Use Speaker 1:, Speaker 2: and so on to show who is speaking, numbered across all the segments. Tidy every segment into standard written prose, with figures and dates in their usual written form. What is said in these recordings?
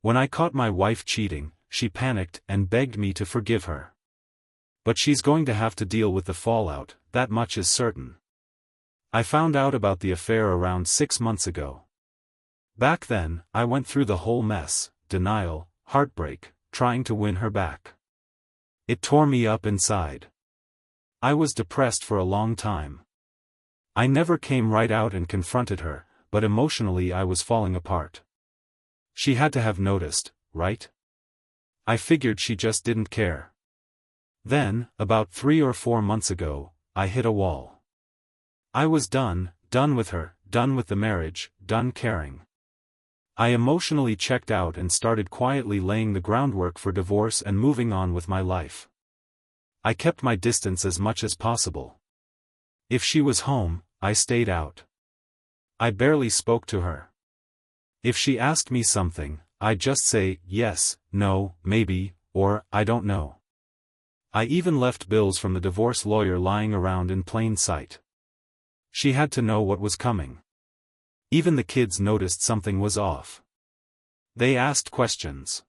Speaker 1: When I caught my wife cheating, she panicked and begged me to forgive her. But she's going to have to deal with the fallout, that much is certain. I found out about the affair around 6 months ago. Back then, I went through the whole mess, denial, heartbreak, trying to win her back. It tore me up inside. I was depressed for a long time. I never came right out and confronted her, but emotionally I was falling apart. She had to have noticed, right? I figured she just didn't care. Then, about 3 or 4 months ago, I hit a wall. I was done with her, done with the marriage, done caring. I emotionally checked out and started quietly laying the groundwork for divorce and moving on with my life. I kept my distance as much as possible. If she was home, I stayed out. I barely spoke to her. If she asked me something, I'd just say, yes, no, maybe, or, I don't know. I even left bills from the divorce lawyer lying around in plain sight. She had to know what was coming. Even the kids noticed something was off. They asked questions.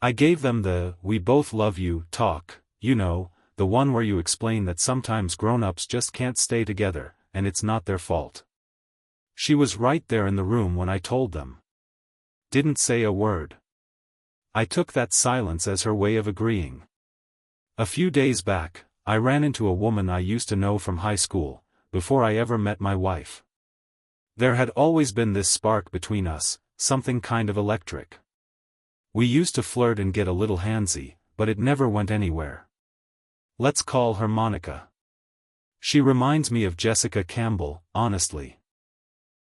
Speaker 1: I gave them the "we both love you" talk, you know, the one where you explain that sometimes grown-ups just can't stay together, and it's not their fault. She was right there in the room when I told them. Didn't say a word. I took that silence as her way of agreeing. A few days back, I ran into a woman I used to know from high school, before I ever met my wife. There had always been this spark between us, something kind of electric. We used to flirt and get a little handsy, but it never went anywhere. Let's call her Monica. She reminds me of Jessica Campbell, honestly.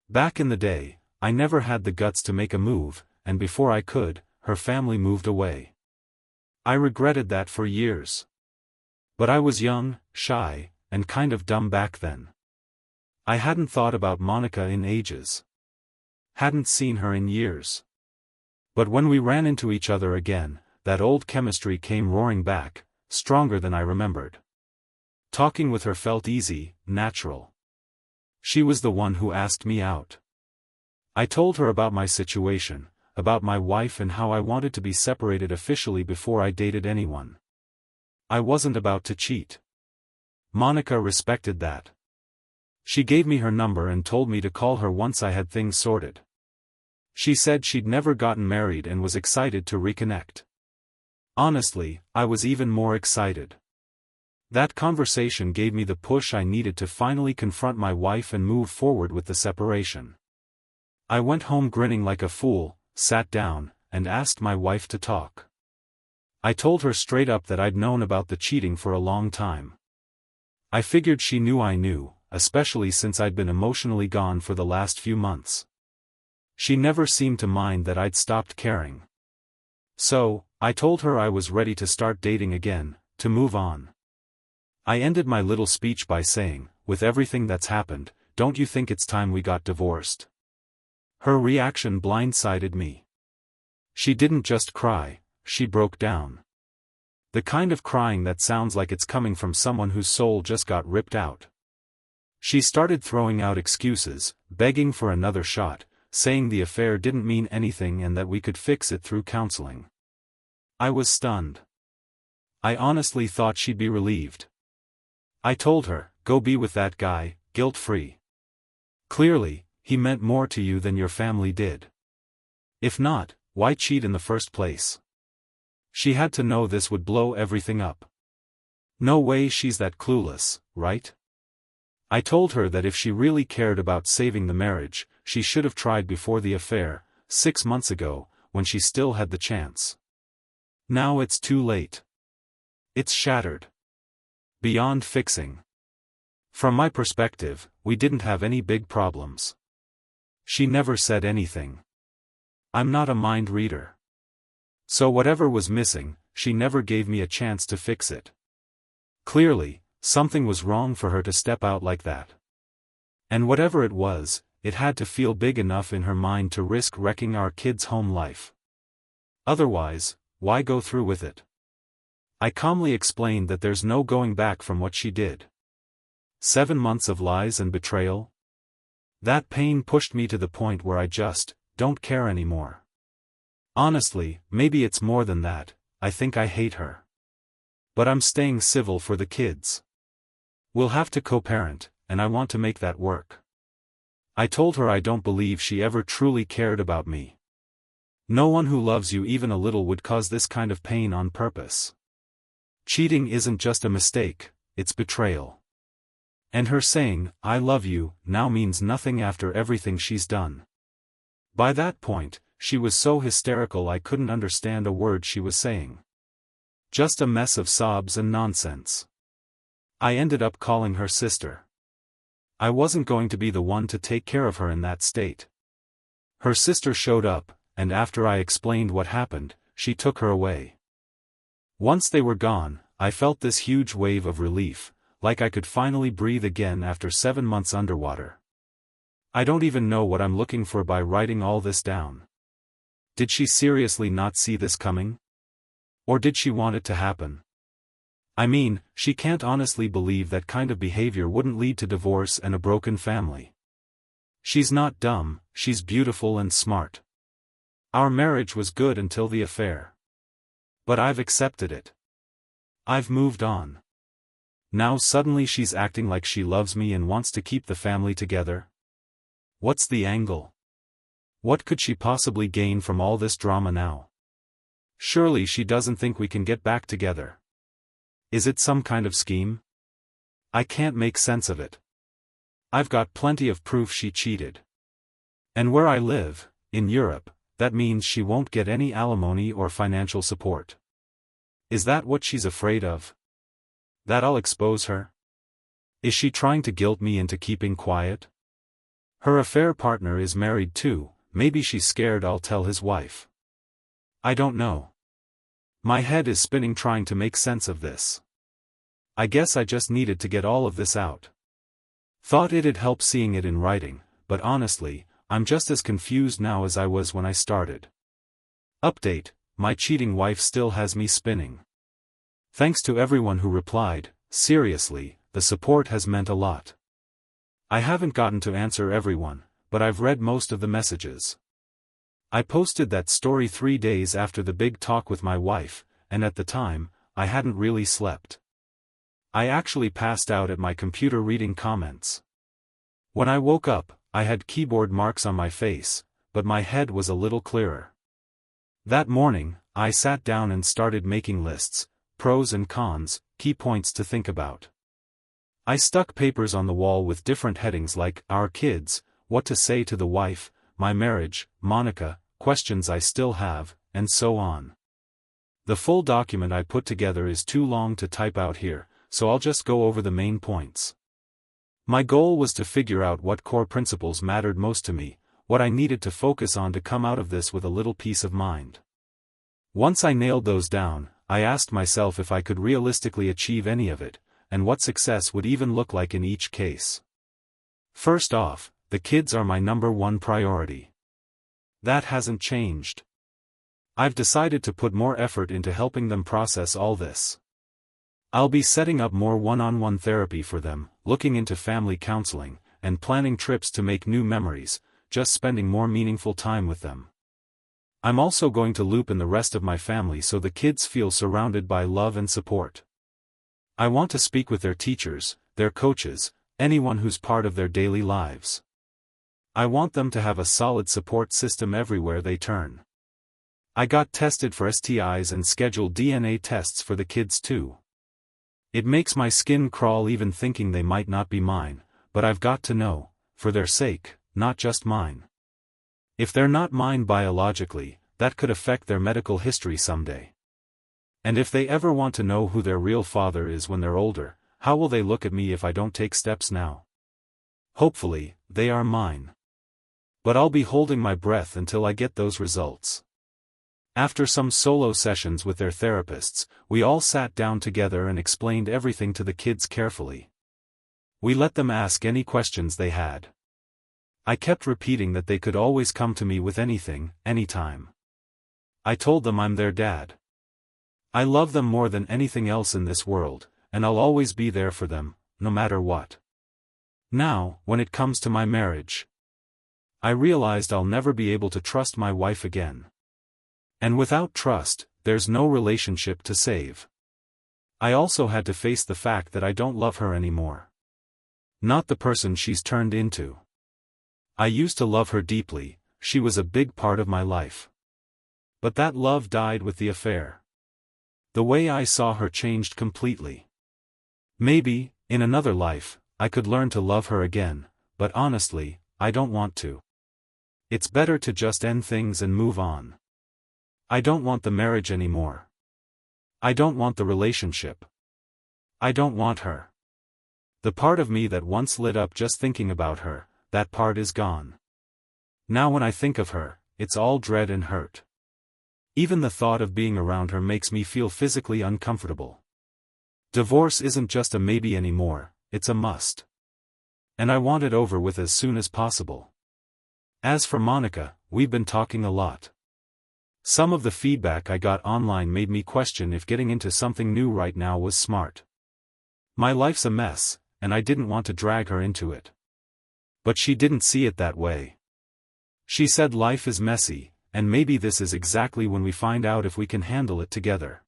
Speaker 1: Back in the day, I never had the guts to make a move, and before I could, her family moved away. I regretted that for years. But I was young, shy, and kind of dumb back then. I hadn't thought about Monica in ages. Hadn't seen her in years. But when we ran into each other again, that old chemistry came roaring back, stronger than I remembered. Talking with her felt easy, natural. She was the one who asked me out. I told her about my situation, about my wife and how I wanted to be separated officially before I dated anyone. I wasn't about to cheat. Monica respected that. She gave me her number and told me to call her once I had things sorted. She said she'd never gotten married and was excited to reconnect. Honestly, I was even more excited. That conversation gave me the push I needed to finally confront my wife and move forward with the separation. I went home grinning like a fool, sat down, and asked my wife to talk. I told her straight up that I'd known about the cheating for a long time. I figured she knew I knew, especially since I'd been emotionally gone for the last few months. She never seemed to mind that I'd stopped caring. So, I told her I was ready to start dating again, to move on. I ended my little speech by saying, with everything that's happened, don't you think it's time we got divorced? Her reaction blindsided me. She didn't just cry, she broke down. The kind of crying that sounds like it's coming from someone whose soul just got ripped out. She started throwing out excuses, begging for another shot, saying the affair didn't mean anything and that we could fix it through counseling. I was stunned. I honestly thought she'd be relieved. I told her, go be with that guy, guilt-free. Clearly, he meant more to you than your family did. If not, why cheat in the first place? She had to know this would blow everything up. No way she's that clueless, right? I told her that if she really cared about saving the marriage, she should have tried before the affair, 6 months ago, when she still had the chance. Now it's too late. It's shattered. Beyond fixing. From my perspective, we didn't have any big problems. She never said anything. I'm not a mind reader. So whatever was missing, she never gave me a chance to fix it. Clearly, something was wrong for her to step out like that. And whatever it was, it had to feel big enough in her mind to risk wrecking our kids' home life. Otherwise, why go through with it? I calmly explained that there's no going back from what she did. 7 months of lies and betrayal? That pain pushed me to the point where I just don't care anymore. Honestly, maybe it's more than that. I think I hate her. But I'm staying civil for the kids. We'll have to co-parent, and I want to make that work. I told her I don't believe she ever truly cared about me. No one who loves you even a little would cause this kind of pain on purpose. Cheating isn't just a mistake, it's betrayal. And her saying, "I love you," now means nothing after everything she's done. By that point, she was so hysterical I couldn't understand a word she was saying. Just a mess of sobs and nonsense. I ended up calling her sister. I wasn't going to be the one to take care of her in that state. Her sister showed up, and after I explained what happened, she took her away. Once they were gone, I felt this huge wave of relief, like I could finally breathe again after 7 months underwater. I don't even know what I'm looking for by writing all this down. Did she seriously not see this coming? Or did she want it to happen? I mean, she can't honestly believe that kind of behavior wouldn't lead to divorce and a broken family. She's not dumb, she's beautiful and smart. Our marriage was good until the affair. But I've accepted it. I've moved on. Now suddenly she's acting like she loves me and wants to keep the family together? What's the angle? What could she possibly gain from all this drama now? Surely she doesn't think we can get back together. Is it some kind of scheme? I can't make sense of it. I've got plenty of proof she cheated. And where I live, in Europe, that means she won't get any alimony or financial support. Is that what she's afraid of? That I'll expose her? Is she trying to guilt me into keeping quiet? Her affair partner is married too, maybe she's scared I'll tell his wife. I don't know. My head is spinning trying to make sense of this. I guess I just needed to get all of this out. Thought it'd help seeing it in writing, but honestly, I'm just as confused now as I was when I started. Update: my cheating wife still has me spinning. Thanks to everyone who replied, seriously, the support has meant a lot. I haven't gotten to answer everyone, but I've read most of the messages. I posted that story 3 days after the big talk with my wife, and at the time, I hadn't really slept. I actually passed out at my computer reading comments. When I woke up, I had keyboard marks on my face, but my head was a little clearer. That morning, I sat down and started making lists, pros and cons, key points to think about. I stuck papers on the wall with different headings like, our kids, what to say to the wife, my marriage, Monica, questions I still have, and so on. The full document I put together is too long to type out here, so I'll just go over the main points. My goal was to figure out what core principles mattered most to me, what I needed to focus on to come out of this with a little peace of mind. Once I nailed those down, I asked myself if I could realistically achieve any of it, and what success would even look like in each case. First off, the kids are my #1 priority. That hasn't changed. I've decided to put more effort into helping them process all this. I'll be setting up more one-on-one therapy for them, looking into family counseling, and planning trips to make new memories, just spending more meaningful time with them. I'm also going to loop in the rest of my family so the kids feel surrounded by love and support. I want to speak with their teachers, their coaches, anyone who's part of their daily lives. I want them to have a solid support system everywhere they turn. I got tested for STIs and scheduled DNA tests for the kids too. It makes my skin crawl even thinking they might not be mine, but I've got to know, for their sake, not just mine. If they're not mine biologically, that could affect their medical history someday. And if they ever want to know who their real father is when they're older, how will they look at me if I don't take steps now? Hopefully, they are mine. But I'll be holding my breath until I get those results. After some solo sessions with their therapists, we all sat down together and explained everything to the kids carefully. We let them ask any questions they had. I kept repeating that they could always come to me with anything, anytime. I told them I'm their dad. I love them more than anything else in this world, and I'll always be there for them, no matter what. Now, when it comes to my marriage, I realized I'll never be able to trust my wife again. And without trust, there's no relationship to save. I also had to face the fact that I don't love her anymore. Not the person she's turned into. I used to love her deeply, she was a big part of my life. But that love died with the affair. The way I saw her changed completely. Maybe, in another life, I could learn to love her again, but honestly, I don't want to. It's better to just end things and move on. I don't want the marriage anymore. I don't want the relationship. I don't want her. The part of me that once lit up just thinking about her, that part is gone. Now when I think of her, it's all dread and hurt. Even the thought of being around her makes me feel physically uncomfortable. Divorce isn't just a maybe anymore, it's a must. And I want it over with as soon as possible. As for Monica, we've been talking a lot. Some of the feedback I got online made me question if getting into something new right now was smart. My life's a mess, and I didn't want to drag her into it. But she didn't see it that way. She said life is messy, and maybe this is exactly when we find out if we can handle it together.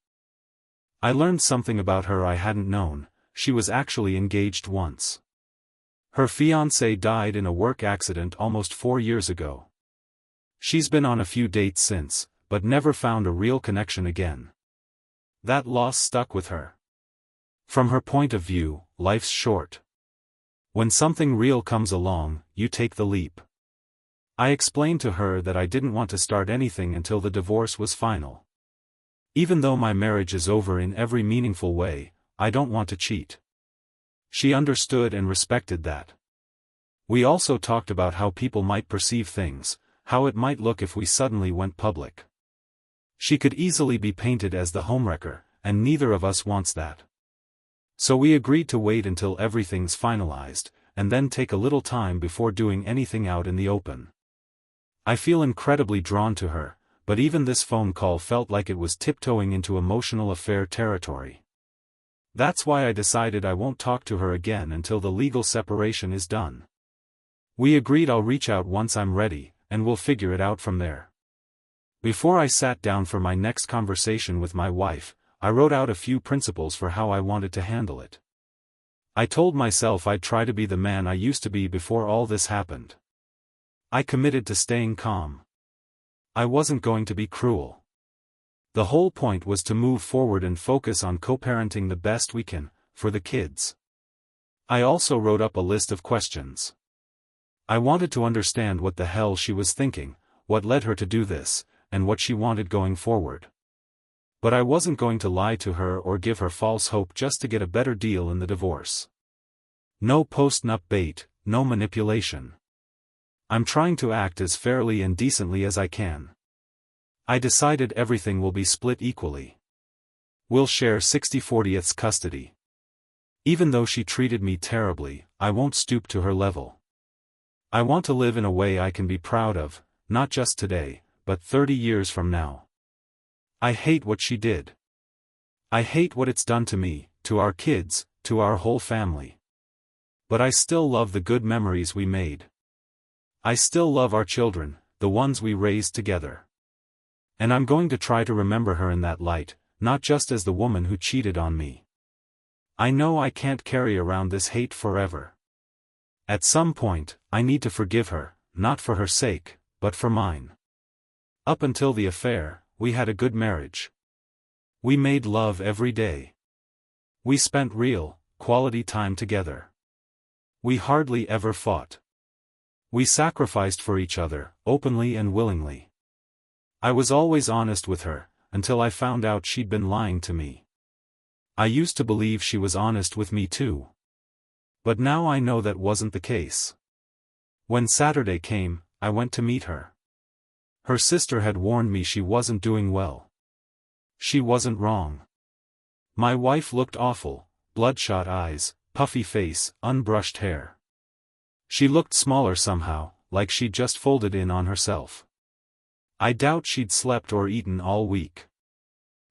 Speaker 1: I learned something about her I hadn't known. She was actually engaged once. Her fiancé died in a work accident almost 4 years ago. She's been on a few dates since, but never found a real connection again. That loss stuck with her. From her point of view, life's short. When something real comes along, you take the leap. I explained to her that I didn't want to start anything until the divorce was final. Even though my marriage is over in every meaningful way, I don't want to cheat. She understood and respected that. We also talked about how people might perceive things, how it might look if we suddenly went public. She could easily be painted as the homewrecker, and neither of us wants that. So we agreed to wait until everything's finalized, and then take a little time before doing anything out in the open. I feel incredibly drawn to her, but even this phone call felt like it was tiptoeing into emotional affair territory. That's why I decided I won't talk to her again until the legal separation is done. We agreed I'll reach out once I'm ready, and we'll figure it out from there. Before I sat down for my next conversation with my wife, I wrote out a few principles for how I wanted to handle it. I told myself I'd try to be the man I used to be before all this happened. I committed to staying calm. I wasn't going to be cruel. The whole point was to move forward and focus on co-parenting the best we can, for the kids. I also wrote up a list of questions. I wanted to understand what the hell she was thinking, what led her to do this, and what she wanted going forward. But I wasn't going to lie to her or give her false hope just to get a better deal in the divorce. No post-nup bait, no manipulation. I'm trying to act as fairly and decently as I can. I decided everything will be split equally. We'll share 60/40 custody. Even though she treated me terribly, I won't stoop to her level. I want to live in a way I can be proud of, not just today, but 30 years from now. I hate what she did. I hate what it's done to me, to our kids, to our whole family. But I still love the good memories we made. I still love our children, the ones we raised together. And I'm going to try to remember her in that light, not just as the woman who cheated on me. I know I can't carry around this hate forever. At some point, I need to forgive her, not for her sake, but for mine. Up until the affair, we had a good marriage. We made love every day. We spent real, quality time together. We hardly ever fought. We sacrificed for each other, openly and willingly. I was always honest with her, until I found out she'd been lying to me. I used to believe she was honest with me too. But now I know that wasn't the case. When Saturday came, I went to meet her. Her sister had warned me she wasn't doing well. She wasn't wrong. My wife looked awful, bloodshot eyes, puffy face, unbrushed hair. She looked smaller somehow, like she'd just folded in on herself. I doubt she'd slept or eaten all week.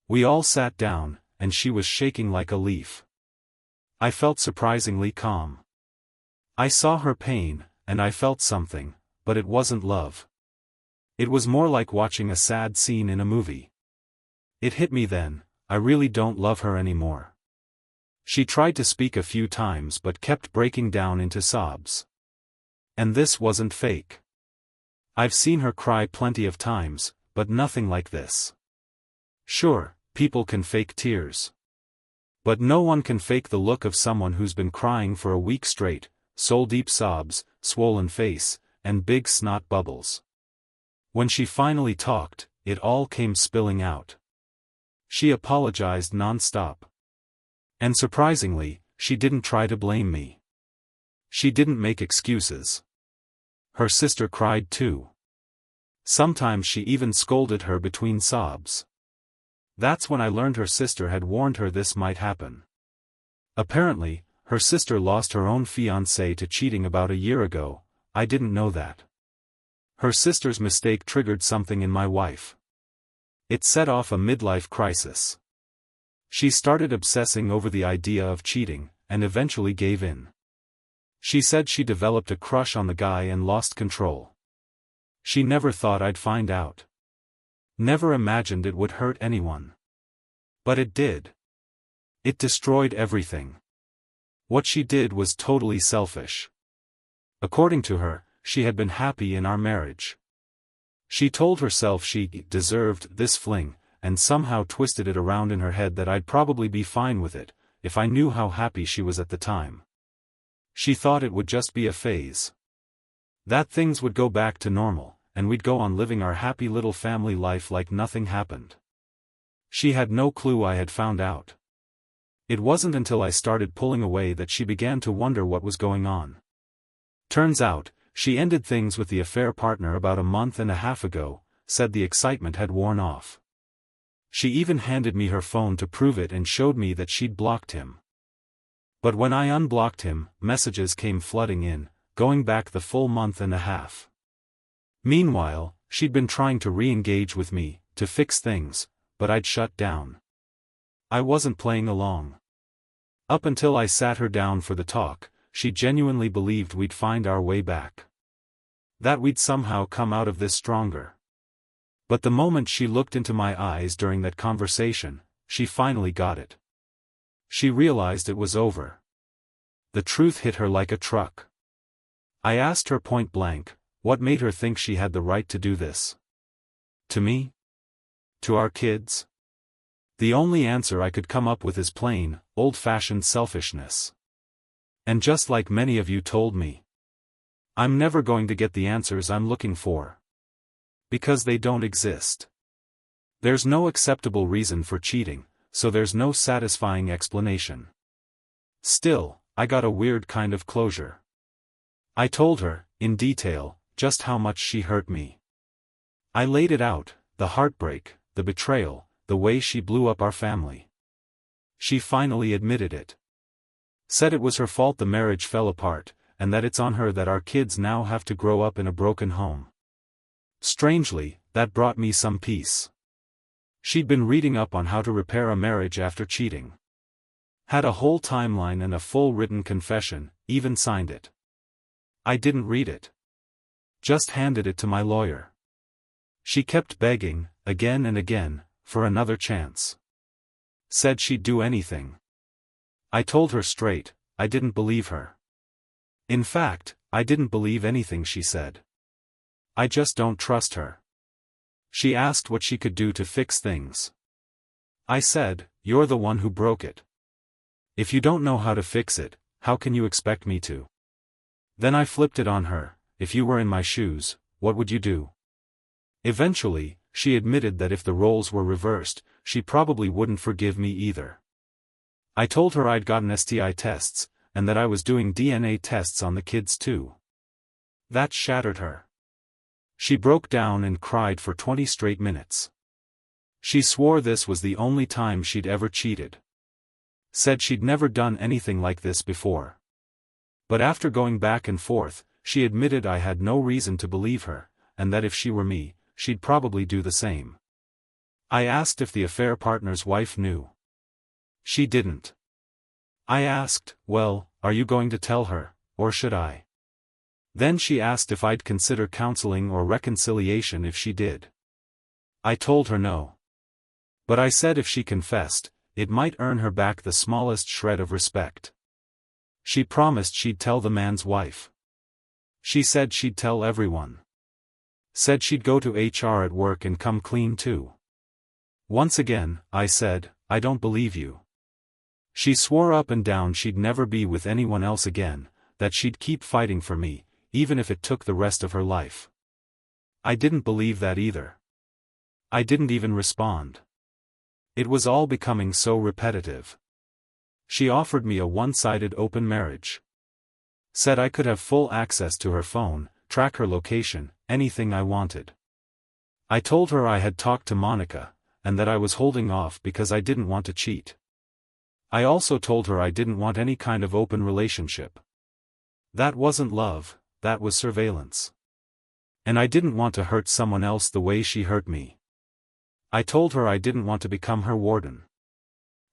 Speaker 1: We all sat down, and she was shaking like a leaf. I felt surprisingly calm. I saw her pain, and I felt something, but it wasn't love. It was more like watching a sad scene in a movie. It hit me then, I really don't love her anymore. She tried to speak a few times but kept breaking down into sobs. And this wasn't fake. I've seen her cry plenty of times, but nothing like this. Sure, people can fake tears. But no one can fake the look of someone who's been crying for a week straight, soul-deep sobs, swollen face, and big snot bubbles. When she finally talked, it all came spilling out. She apologized non-stop. And surprisingly, she didn't try to blame me. She didn't make excuses. Her sister cried too. Sometimes she even scolded her between sobs. That's when I learned her sister had warned her this might happen. Apparently, her sister lost her own fiancé to cheating about a year ago. I didn't know that. Her sister's mistake triggered something in my wife. It set off a midlife crisis. She started obsessing over the idea of cheating, and eventually gave in. She said she developed a crush on the guy and lost control. She never thought I'd find out. Never imagined it would hurt anyone. But it did. It destroyed everything. What she did was totally selfish. According to her, she had been happy in our marriage. She told herself she deserved this fling, and somehow twisted it around in her head that I'd probably be fine with it, if I knew how happy she was at the time. She thought it would just be a phase. That things would go back to normal, and we'd go on living our happy little family life like nothing happened. She had no clue I had found out. It wasn't until I started pulling away that she began to wonder what was going on. Turns out, she ended things with the affair partner about a month and a half ago, said the excitement had worn off. She even handed me her phone to prove it and showed me that she'd blocked him. But when I unblocked him, messages came flooding in, going back the full month and a half. Meanwhile, she'd been trying to re-engage with me, to fix things, but I'd shut down. I wasn't playing along. Up until I sat her down for the talk, she genuinely believed we'd find our way back. That we'd somehow come out of this stronger. But the moment she looked into my eyes during that conversation, she finally got it. She realized it was over. The truth hit her like a truck. I asked her point blank, what made her think she had the right to do this? To me? To our kids? The only answer I could come up with is plain, old-fashioned selfishness. And just like many of you told me, I'm never going to get the answers I'm looking for. Because they don't exist. There's no acceptable reason for cheating, so there's no satisfying explanation. Still, I got a weird kind of closure. I told her, in detail, just how much she hurt me. I laid it out, the heartbreak, the betrayal, the way she blew up our family. She finally admitted it. Said it was her fault the marriage fell apart, and that it's on her that our kids now have to grow up in a broken home. Strangely, that brought me some peace. She'd been reading up on how to repair a marriage after cheating. Had a whole timeline and a full written confession, even signed it. I didn't read it. Just handed it to my lawyer. She kept begging, again and again, for another chance. Said she'd do anything. I told her straight, I didn't believe her. In fact, I didn't believe anything she said. I just don't trust her. She asked what she could do to fix things. I said, you're the one who broke it. If you don't know how to fix it, how can you expect me to? Then I flipped it on her, if you were in my shoes, what would you do? Eventually, she admitted that if the roles were reversed, she probably wouldn't forgive me either. I told her I'd gotten STI tests, and that I was doing DNA tests on the kids too. That shattered her. She broke down and cried for 20 straight minutes. She swore this was the only time she'd ever cheated. Said she'd never done anything like this before. But after going back and forth, she admitted I had no reason to believe her, and that if she were me, she'd probably do the same. I asked if the affair partner's wife knew. She didn't. I asked, well, are you going to tell her, or should I? Then she asked if I'd consider counseling or reconciliation if she did. I told her no. But I said if she confessed, it might earn her back the smallest shred of respect. She promised she'd tell the man's wife. She said she'd tell everyone. Said she'd go to HR at work and come clean too. Once again, I said, I don't believe you. She swore up and down she'd never be with anyone else again, that she'd keep fighting for me, even if it took the rest of her life. I didn't believe that either. I didn't even respond. It was all becoming so repetitive. She offered me a one-sided open marriage. Said I could have full access to her phone, track her location, anything I wanted. I told her I had talked to Monica, and that I was holding off because I didn't want to cheat. I also told her I didn't want any kind of open relationship. That wasn't love, that was surveillance. And I didn't want to hurt someone else the way she hurt me. I told her I didn't want to become her warden.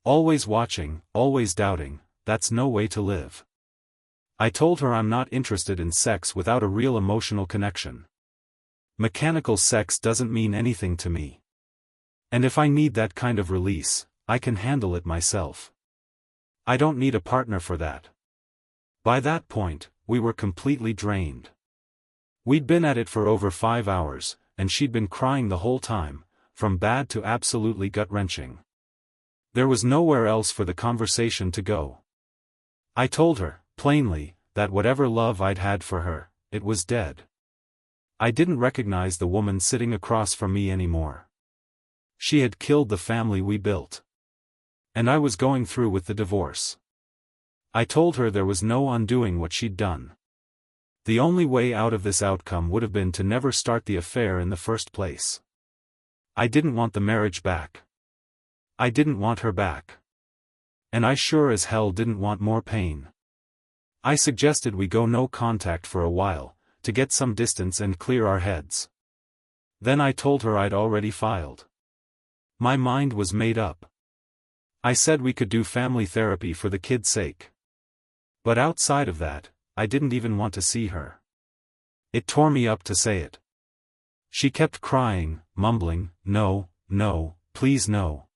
Speaker 1: Always watching, always doubting, that's no way to live. I told her I'm not interested in sex without a real emotional connection. Mechanical sex doesn't mean anything to me. And if I need that kind of release, I can handle it myself. I don't need a partner for that. By that point, we were completely drained. We'd been at it for over 5 hours, and she'd been crying the whole time, from bad to absolutely gut-wrenching. There was nowhere else for the conversation to go. I told her, plainly, that whatever love I'd had for her, it was dead. I didn't recognize the woman sitting across from me anymore. She had killed the family we built. And I was going through with the divorce. I told her there was no undoing what she'd done. The only way out of this outcome would have been to never start the affair in the first place. I didn't want the marriage back. I didn't want her back. And I sure as hell didn't want more pain. I suggested we go no contact for a while, to get some distance and clear our heads. Then I told her I'd already filed. My mind was made up. I said we could do family therapy for the kid's sake. But outside of that, I didn't even want to see her. It tore me up to say it. She kept crying, mumbling, "No, no, please no."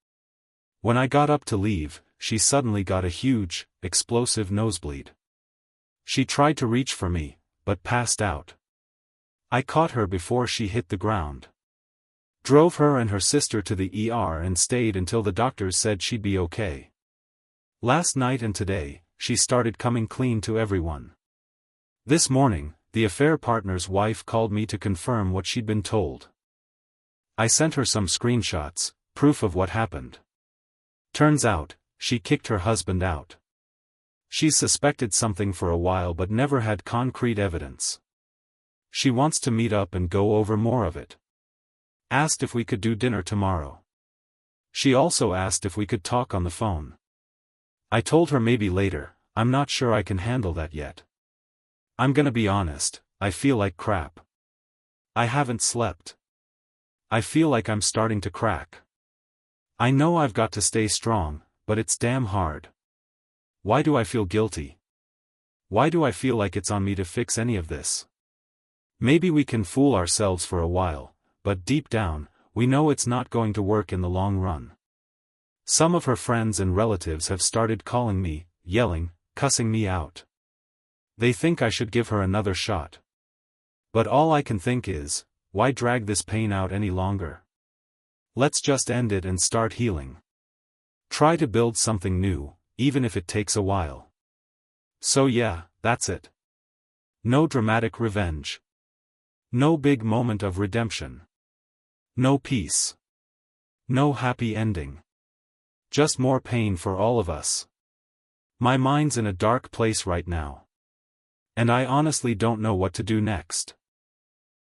Speaker 1: When I got up to leave, she suddenly got a huge, explosive nosebleed. She tried to reach for me, but passed out. I caught her before she hit the ground. Drove her and her sister to the ER and stayed until the doctors said she'd be okay. Last night and today, she started coming clean to everyone. This morning, the affair partner's wife called me to confirm what she'd been told. I sent her some screenshots, proof of what happened. Turns out, she kicked her husband out. She's suspected something for a while but never had concrete evidence. She wants to meet up and go over more of it. Asked if we could do dinner tomorrow. She also asked if we could talk on the phone. I told her maybe later, I'm not sure I can handle that yet. I'm gonna be honest, I feel like crap. I haven't slept. I feel like I'm starting to crack. I know I've got to stay strong, but it's damn hard. Why do I feel guilty? Why do I feel like it's on me to fix any of this? Maybe we can fool ourselves for a while, but deep down, we know it's not going to work in the long run. Some of her friends and relatives have started calling me, yelling, cussing me out. They think I should give her another shot. But all I can think is, why drag this pain out any longer? Let's just end it and start healing. Try to build something new, even if it takes a while. So yeah, that's it. No dramatic revenge. No big moment of redemption. No peace. No happy ending. Just more pain for all of us. My mind's in a dark place right now. And I honestly don't know what to do next.